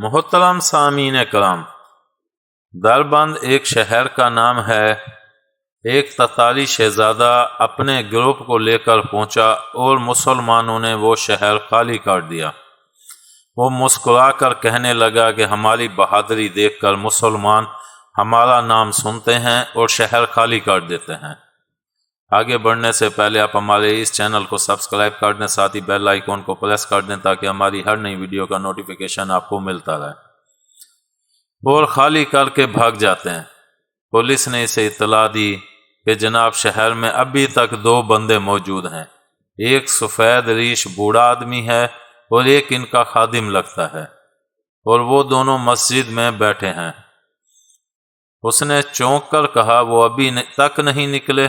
محترم سامعین کرام، دربند ایک شہر کا نام ہے۔ ایک تتاری شہزادہ اپنے گروپ کو لے کر پہنچا اور مسلمانوں نے وہ شہر خالی کر دیا۔ وہ مسکرا کر کہنے لگا کہ ہماری بہادری دیکھ کر مسلمان ہمارا نام سنتے ہیں اور شہر خالی کر دیتے ہیں۔ آگے بڑھنے سے پہلے آپ ہمارے اس چینل کو سبسکرائب کر دیں، ساتھ ہی بیل آئیکن کو پریس کر دیں تاکہ ہماری ہر نئی ویڈیو کا نوٹیفیکیشن آپ کو ملتا رہے۔ اور خالی کر کے بھاگ جاتے ہیں۔ پولیس نے اسے اطلاع دی کہ جناب شہر میں ابھی تک 2 بندے موجود ہیں، ایک سفید ریش بوڑھا آدمی ہے اور ایک ان کا خادم لگتا ہے، اور وہ دونوں مسجد میں بیٹھے ہیں۔ اس نے چونک کر کہا وہ ابھی تک نہیں نکلے؟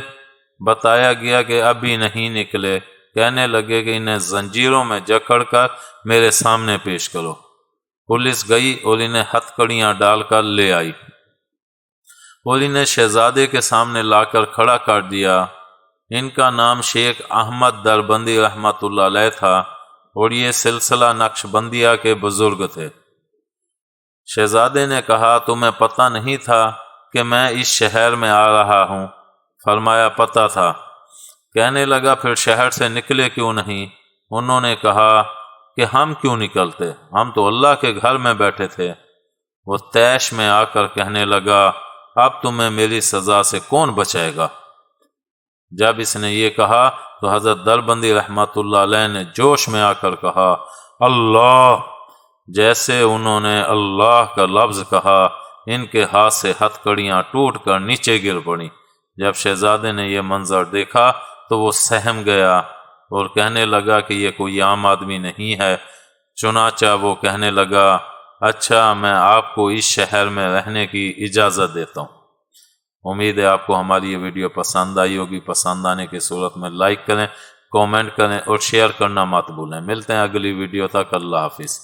بتایا گیا کہ ابھی نہیں نکلے۔ کہنے لگے کہ انہیں زنجیروں میں جکڑ کر میرے سامنے پیش کرو۔ پولیس گئی اور انہیں ہتھ کڑیاں ڈال کر لے آئی اور انہیں شہزادے کے سامنے لا کر کھڑا کر دیا۔ ان کا نام شیخ احمد دربندی رحمۃ اللہ علیہ تھا اور یہ سلسلہ نقشبندیہ کے بزرگ تھے۔ شہزادے نے کہا تمہیں پتہ نہیں تھا کہ میں اس شہر میں آ رہا ہوں؟ فرمایا پتہ تھا۔ کہنے لگا پھر شہر سے نکلے کیوں نہیں؟ انہوں نے کہا کہ ہم کیوں نکلتے، ہم تو اللہ کے گھر میں بیٹھے تھے۔ وہ طیش میں آ کر کہنے لگا اب تمہیں میری سزا سے کون بچائے گا؟ جب اس نے یہ کہا تو حضرت دربندی رحمۃ اللہ علیہ نے جوش میں آ کر کہا اللہ۔ جیسے انہوں نے اللہ کا لفظ کہا ان کے ہاتھ سے ہتھ کڑیاں ٹوٹ کر نیچے گر پڑیں۔ جب شہزادے نے یہ منظر دیکھا تو وہ سہم گیا اور کہنے لگا کہ یہ کوئی عام آدمی نہیں ہے۔ چنانچہ وہ کہنے لگا اچھا میں آپ کو اس شہر میں رہنے کی اجازت دیتا ہوں۔ امید ہے آپ کو ہماری یہ ویڈیو پسند آئی ہوگی۔ پسند آنے کی صورت میں لائک کریں، کومنٹ کریں اور شیئر کرنا مت بھولیں۔ ملتے ہیں اگلی ویڈیو تک، اللہ حافظ۔